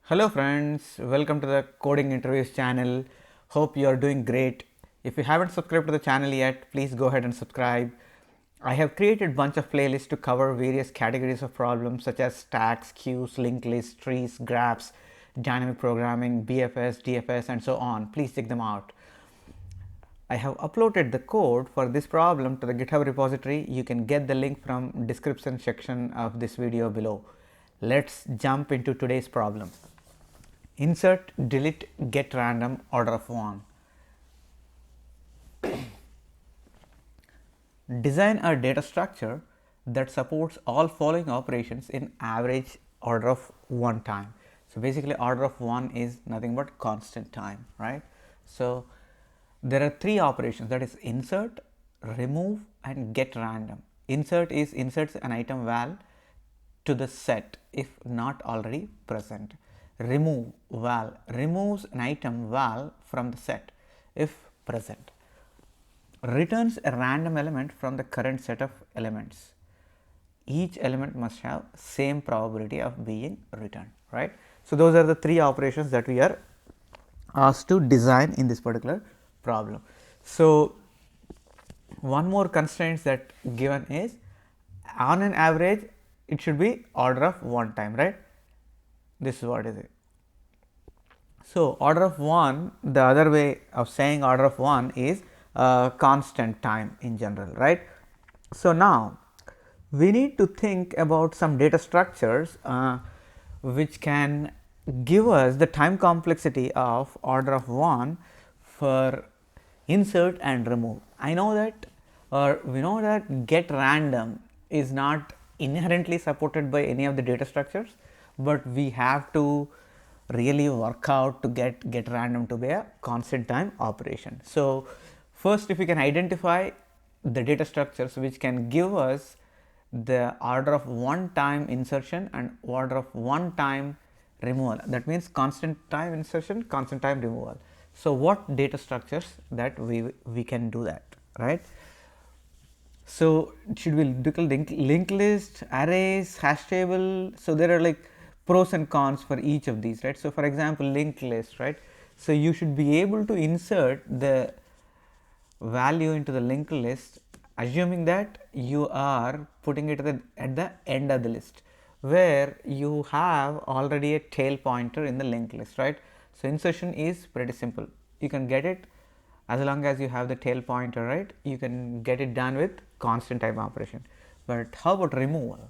Hello friends, welcome to the Coding Interviews channel. Hope you are doing great. If you haven't subscribed to the channel yet, please go ahead and subscribe. I have created bunch of playlists to cover various categories of problems such as stacks, queues, linked lists, trees, graphs, dynamic programming, BFS, DFS and so on. Please check them out. I have uploaded the code for this problem to the GitHub repository. You can get the link from description section of this video below. Let's jump into today's problem. Insert, delete, get random, order of 1. Design a data structure that supports all following operations in average order of 1 time. So basically order of 1 is nothing but constant time, right? So there are 3 operations, that is insert, remove and get random. Insert is inserts an item val to the set if not already present. Remove val removes an item val from the set if present. Returns a random element from the current set of elements. Each element must have same probability of being returned, right? So those are the 3 operations that we are asked to design in this particular problem. So one more constraint that given is on an average it should be order of 1 time, right? This is what is it. So order of 1, the other way of saying order of 1 is constant time in general, right? So now we need to think about some data structures which can give us the time complexity of order of 1 for insert and remove. I know that, or we know that get random is not inherently supported by any of the data structures, but we have to really work out to get random to be a constant time operation. So first, if we can identify the data structures which can give us the order of 1 time insertion and order of 1 time removal, that means constant time insertion, constant time removal. So what data structures that we can do that, right? So should we look at linked list, arrays, hash table? So there are like pros and cons for each of these, right? So for example, linked list, right? So you should be able to insert the value into the linked list, assuming that you are putting it at the end of the list, where you have already a tail pointer in the linked list, right? So insertion is pretty simple. You can get it as long as you have the tail pointer, right? You can get it done with constant time operation. But how about removal?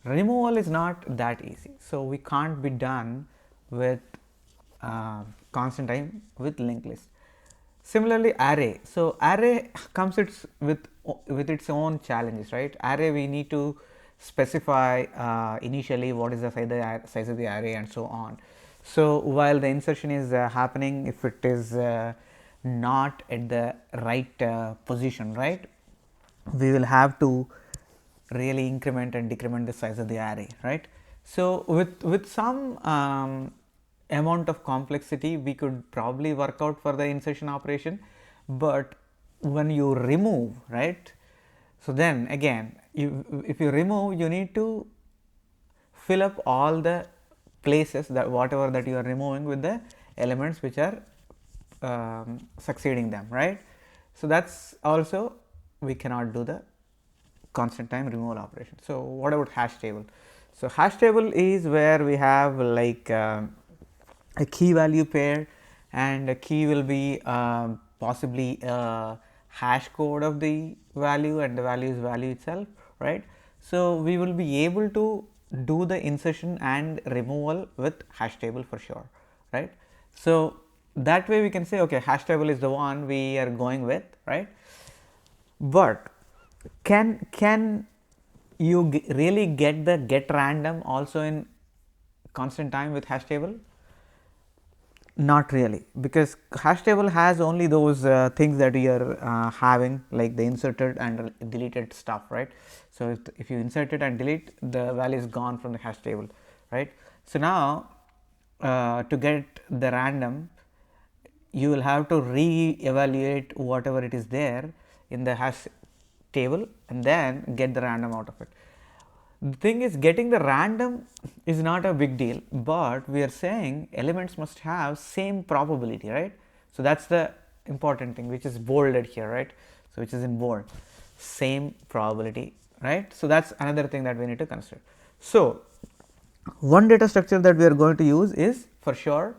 Removal is not that easy, so we can't be done with constant time with linked list. Similarly, array. So array comes with its own challenges, right? Array, we need to specify initially what is the size of the array and so on. So while the insertion is happening, if it is not at the right position, right, we will have to really increment and decrement the size of the array, right? So with some amount of complexity, we could probably work out for the insertion operation, but when you remove, right, so then again, if you remove, you need to fill up all the places that whatever that you are removing with the elements which are succeeding them, right? So that's also we cannot do the constant time removal operation. So what about hash table? So hash table is where we have like a key value pair, and a key will be possibly a hash code of the value, and the value is value itself, right? So we will be able to do the insertion and removal with hash table for sure, right? So that way we can say, okay, hash table is the one we are going with, right? But can you really get the get random also in constant time with hash table? Not really, because hash table has only those things that you are having, like the inserted and deleted stuff, right? So if you insert it and delete, the value is gone from the hash table, right? So now to get the random, you will have to re-evaluate whatever it is there in the hash table and then get the random out of it. The thing is, getting the random is not a big deal, but we are saying elements must have same probability, right? So that's the important thing, which is bolded here, right? So which is in bold, same probability, right? So that's another thing that we need to consider. So one data structure that we are going to use is for sure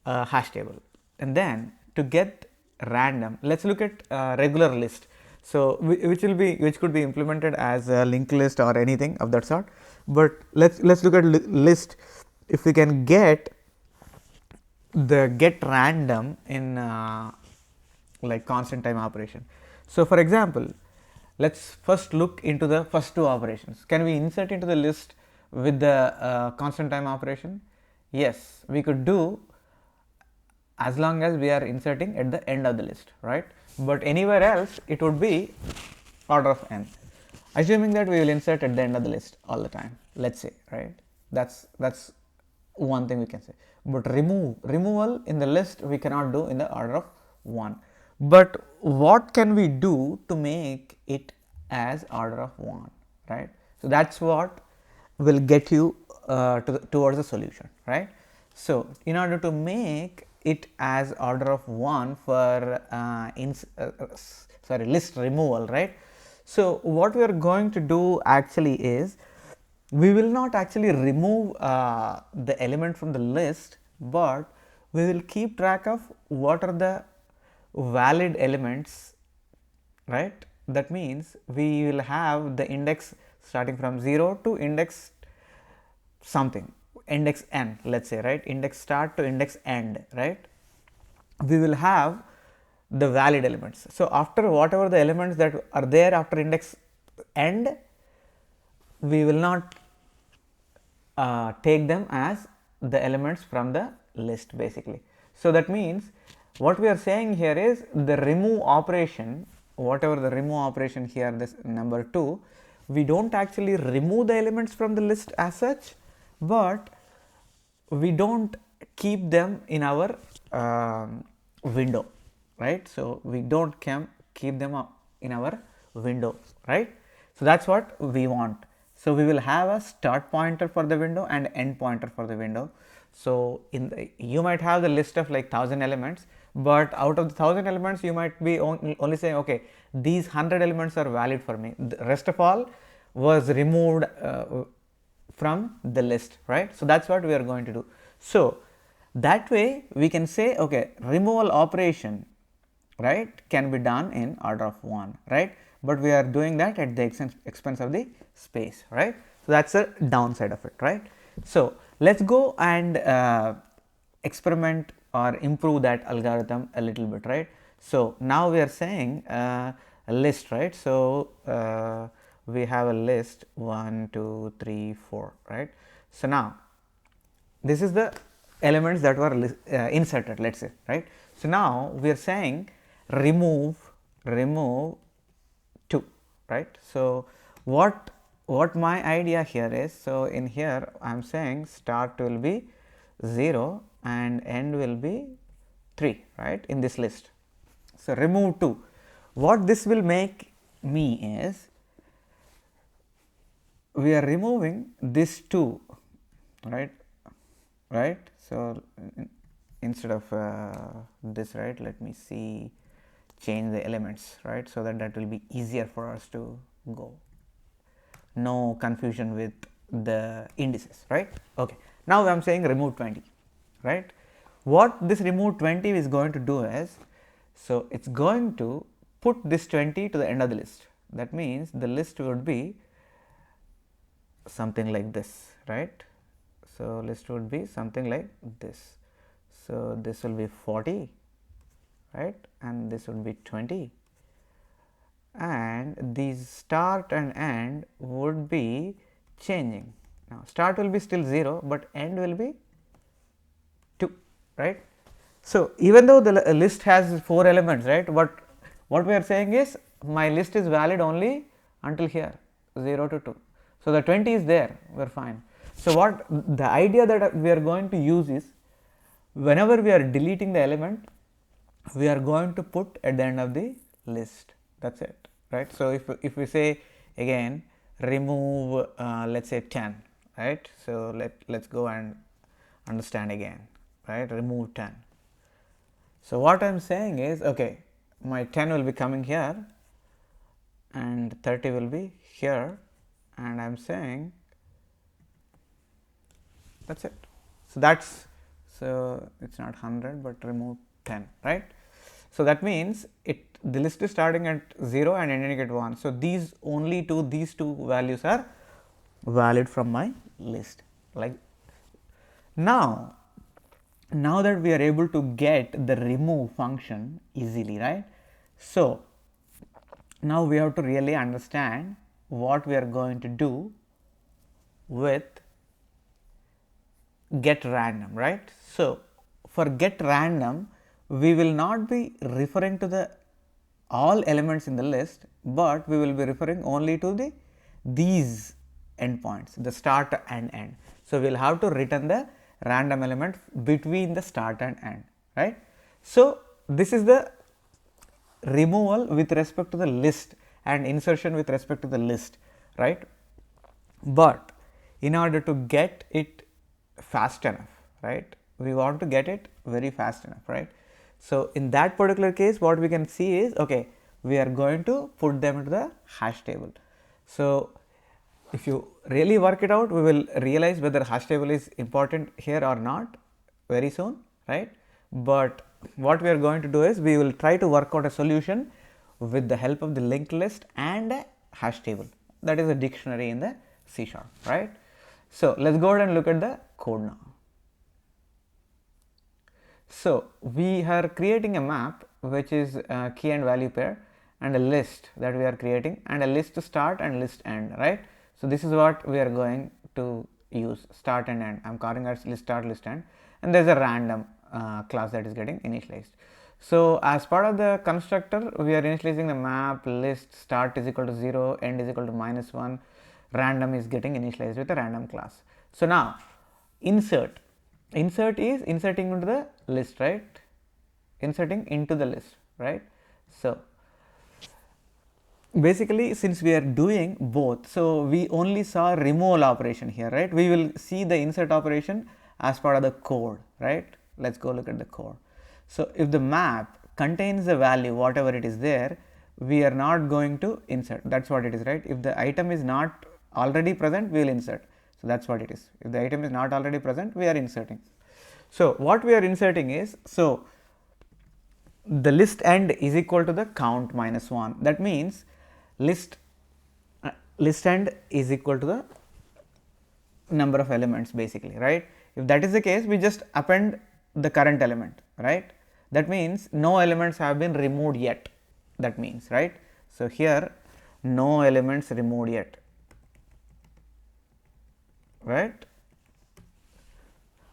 hash table, and then to get random, let's look at regular list. So which could be implemented as a linked list or anything of that sort, but let's look at list. If we can get the get random in like constant time operation. So for example, let's first look into the first two operations. Can we insert into the list with the constant time operation? Yes, we could do, as long as we are inserting at the end of the list, right? But anywhere else it would be order of n, assuming that we will insert at the end of the list all the time, let's say, right? That's one thing we can say. But removal in the list we cannot do in the order of 1. But what can we do to make it as order of 1, right? So that's what will get you towards the solution, right? So in order to make it as order of 1 for list removal, right? So what we are going to do actually is, we will not actually remove the element from the list, but we will keep track of what are the valid elements, right? That means we will have the index starting from 0 to index something, index n, let's say, right? Index start to index end, right? We will have the valid elements. So after whatever the elements that are there after index end, we will not take them as the elements from the list, basically. So that means what we are saying here is the remove operation, whatever the remove operation here, this number 2, we don't actually remove the elements from the list as such, but we don't keep them in our window, right? So we don't keep them in our window, right? So that's what we want. So we will have a start pointer for the window and end pointer for the window. So you might have the list of like 1000 elements, but out of the 1000 elements you might be only saying, okay, these 100 elements are valid for me, the rest of all was removed from the list, right? So that's what we are going to do. So that way we can say, okay, removal operation, right, can be done in order of 1, right? But we are doing that at the expense of the space, right? So that's a downside of it, right? So let's go and experiment or improve that algorithm a little bit, right? So now we are saying a list, right? So we have a list 1, 2, 3, 4, right? So now this is the elements that were inserted, let's say, right? So now we are saying remove 2, right? So what my idea here is, so in here I am saying start will be 0 and end will be 3, right, in this list. So remove 2. What this will make me is, we are removing this 2, right? So instead of this, right, let me see, change the elements, right, so that will be easier for us to go, no confusion with the indices, right? Okay, now I am saying remove 20, right? What this remove 20 is going to do is, so it's going to put this 20 to the end of the list. That means the list would be something like this, right? So list would be something like this. So this will be 40, right, and this would be 20, and these start and end would be changing. Now start will be still 0, but end will be 2, right? So even though the list has 4 elements, right, but what we are saying is my list is valid only until here, 0 to 2. So the 20 is there, we are fine. So what the idea that we are going to use is, whenever we are deleting the element, we are going to put at the end of the list. That's it, right? So if we say again remove let's say 10, right? So let's go and understand again, right? Remove 10. So what I'm saying is, okay, my 10 will be coming here and 30 will be here, and I'm saying that's it. So it's not 100 but remove 10, right? So that means the list is starting at 0 and ending at 1. So these two values are valid from my list. Like now that we are able to get the remove function easily, right? So now we have to really understand what we are going to do with get random, right? So for get random, we will not be referring to the all elements in the list, but we will be referring only to these endpoints, the start and end. So we will have to return the random element between the start and end, right? So this is the removal with respect to the list and insertion with respect to the list, right? But in order to get it fast enough, right, we want to get it very fast enough, right? So in that particular case, what we can see is, okay, we are going to put them into the hash table. So if you really work it out, we will realize whether hash table is important here or not very soon, right? But what we are going to do is, we will try to work out a solution with the help of the linked list and a hash table, that is a dictionary in the C#, right? So let's go ahead and look at the code now. So we are creating a map which is a key and value pair, and a list that we are creating, and a list start and list end, right? So this is what we are going to use, start and end. I'm calling as list start, list end, and there's a random class that is getting initialized. So as part of the constructor, we are initializing the map list start is equal to 0, end is equal to -1, random is getting initialized with a random class. So now insert is inserting into the list, right? Inserting into the list, right? So basically, since we are doing both, so we only saw removal operation here, right? We will see the insert operation as part of the code, right? Let's go look at the code. So if the map contains the value whatever it is there, we are not going to insert. That's what it is, right? If the item is not already present, we will insert. So that's what it is. If the item is not already present, we are inserting. So what we are inserting is, so the list end is equal to the count -1. That means list end is equal to the number of elements basically, right? If that is the case, we just append the current element, right? That means no elements have been removed yet, that means, right? So here no elements removed yet, right?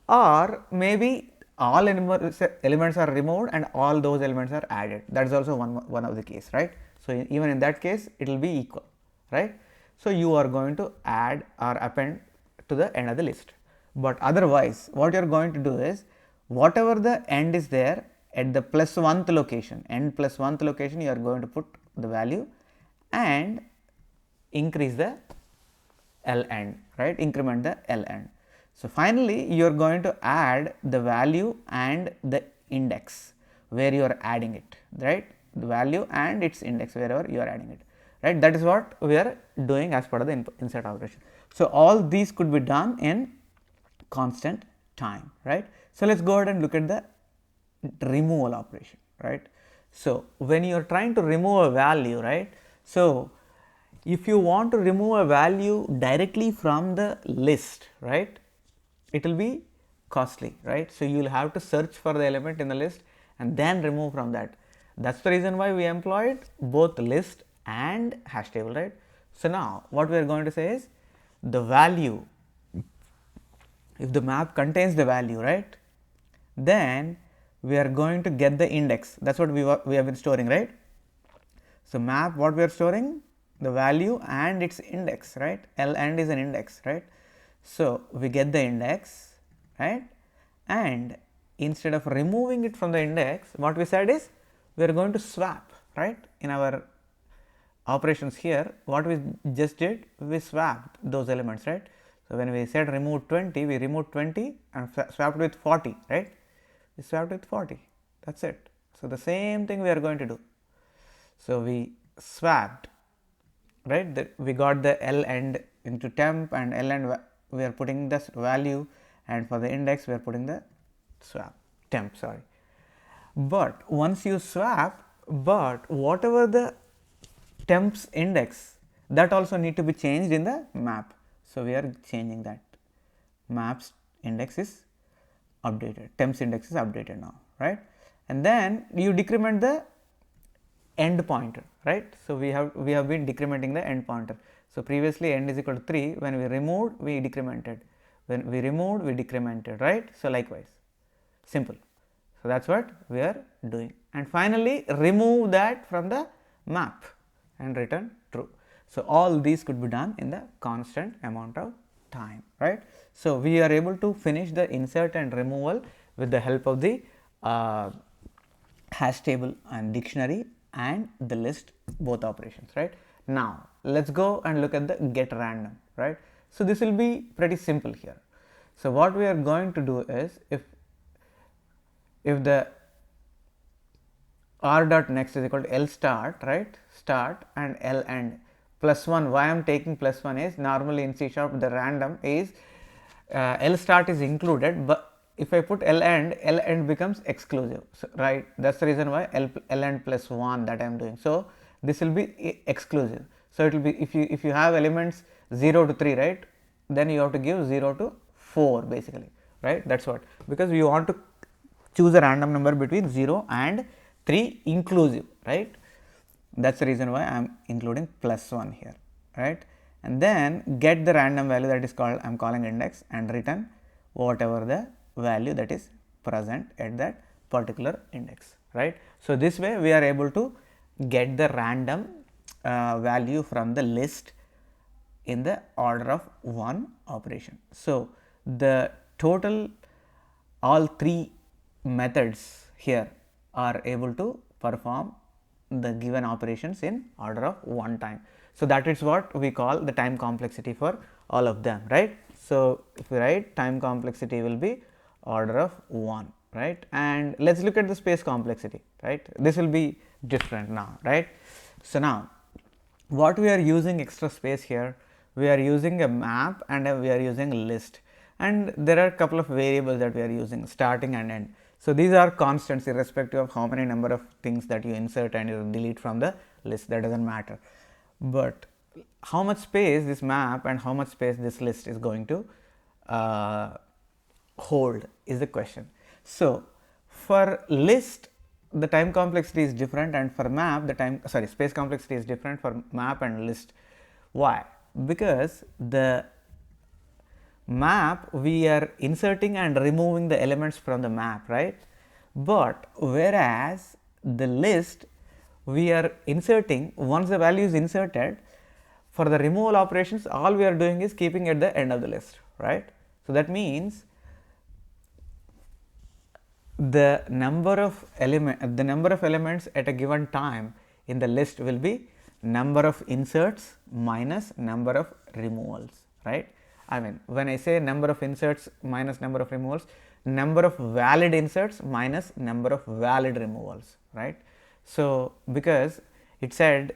Or maybe all elements are removed and all those elements are added. That is also one of the case, right? So even in that case, it will be equal, right? So you are going to add or append to the end of the list. But otherwise, what you are going to do is, whatever the end is there at the +1th location, end +1th location, you are going to put the value and increase the L end, right? Increment the L end. So finally, you are going to add the value and the index where you are adding it, right? The value and its index wherever you are adding it, right? That is what we are doing as part of the insert operation. So all these could be done in constant time, right? So let's go ahead and look at the removal operation, right? So when you are trying to remove a value, right? So if you want to remove a value directly from the list, right, it will be costly, right? So you will have to search for the element in the list and then remove from that. That's the reason why we employed both list and hash table, right? So now what we are going to say is, the value, if the map contains the value, right, then we are going to get the index. That's what we have been storing, right? So map, what we are storing, the value and its index, right? L end is an index, right? So we get the index, right? And instead of removing it from the index, what we said is, we are going to swap, right? In our operations here, what we just did, we swapped those elements, right. So, when we said remove 20, we removed 20 and swapped with 40, right. We swapped with 40, that is it. So, the same thing we are going to do. So, we swapped, right, we got the L end into temp and L end we are putting this value, and for the index we are putting the swap temp, sorry. But once you swap, but whatever the temps index, that also need to be changed in the map. So, we are changing that. Maps index is updated, temps index is updated now, right. And then you decrement the end pointer, right. So, we have been decrementing the end pointer. So, previously end is equal to 3, when we removed we decremented, when we removed we decremented, right. So, likewise, simple. So, that is what we are doing, and finally, remove that from the map and return true. So, all these could be done in the constant amount of time, right. So, we are able to finish the insert and removal with the help of the hash table and dictionary and the list, both operations, right. Now, let us go and look at the get random, right. So, this will be pretty simple here. So, what we are going to do is, if the r dot next is equal to L start, right, start and L end plus 1, why I am taking plus 1 is, normally in C# the random is L start is included, but if I put L end becomes exclusive, so, right, that is the reason why L end plus 1 that I am doing. So, this will be exclusive. So, it will be, if you have elements 0 to 3, right, then you have to give 0 to 4 basically, right, that is what, because we want to choose a random number between 0 and 3 inclusive, right. That is the reason why I am including plus 1 here, right. And then get the random value, that is called, I am calling index, and return whatever the value that is present at that particular index, right. So, this way we are able to get the random value from the list in the order of 1 operation. So, the total, all 3 methods here are able to perform the given operations in order of 1 time. So, that is what we call the time complexity for all of them, right. So, if we write, time complexity will be order of 1, right, and let us look at the space complexity, right. This will be different now, right. So, now what we are using extra space here, we are using a map and we are using a list, and there are a couple of variables that we are using, starting and end. So, these are constants irrespective of how many number of things that you insert and you delete from the list, that does not matter. But how much space this map and how much space this list is going to hold is the question. So, for list the time complexity is different, and for map the space complexity is different for map and list. Why? Because the map we are inserting and removing the elements from the map, right, but whereas the list we are inserting, once the value is inserted, for the removal operations all we are doing is keeping at the end of the list, right. So, that means the number of elements at a given time in the list will be number of inserts minus number of removals, right. I mean, when I say number of inserts minus number of removals, number of valid inserts minus number of valid removals, right. So, because it said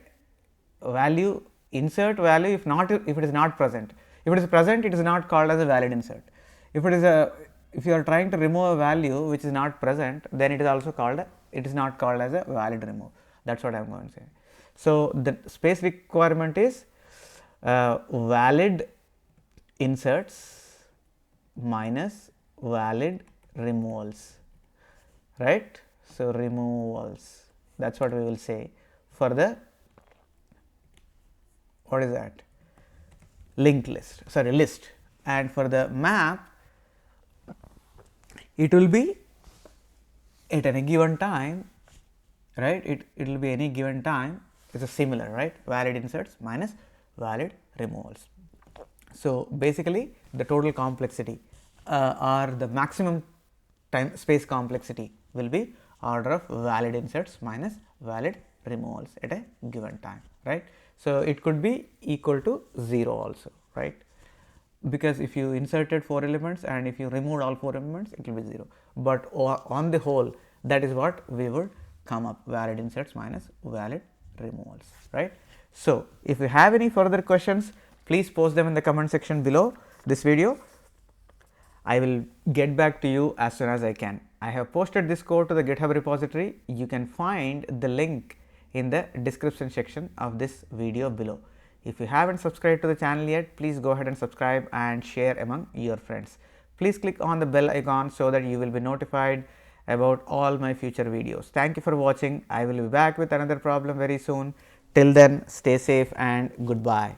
value, insert value, if it is not present, if it is present it is not called as a valid insert. If you are trying to remove a value which is not present, then it is also called it is not called as a valid remove. That is what I am going to say. So, the space requirement is valid inserts minus valid removals, right. So, removals, that is what we will say for the, what is that, linked list, sorry, list, and for the map it will be at any given time, right, it will be any given time, it is a similar, right, valid inserts minus valid removals. So, basically the total complexity or the maximum time space complexity will be order of valid inserts minus valid removals at a given time, right? So it could be equal to 0 also, right? Because if you inserted 4 elements and if you removed all 4 elements, it will be 0. But on the whole, that is what we would come up, valid inserts minus valid removals, right? So if you have any further questions, please post them in the comment section below this video. I will get back to you as soon as I can. I have posted this code to the GitHub repository. You can find the link in the description section of this video below. If you haven't subscribed to the channel yet, please go ahead and subscribe and share among your friends. Please click on the bell icon so that you will be notified about all my future videos. Thank you for watching. I will be back with another problem very soon. Till then, stay safe and goodbye.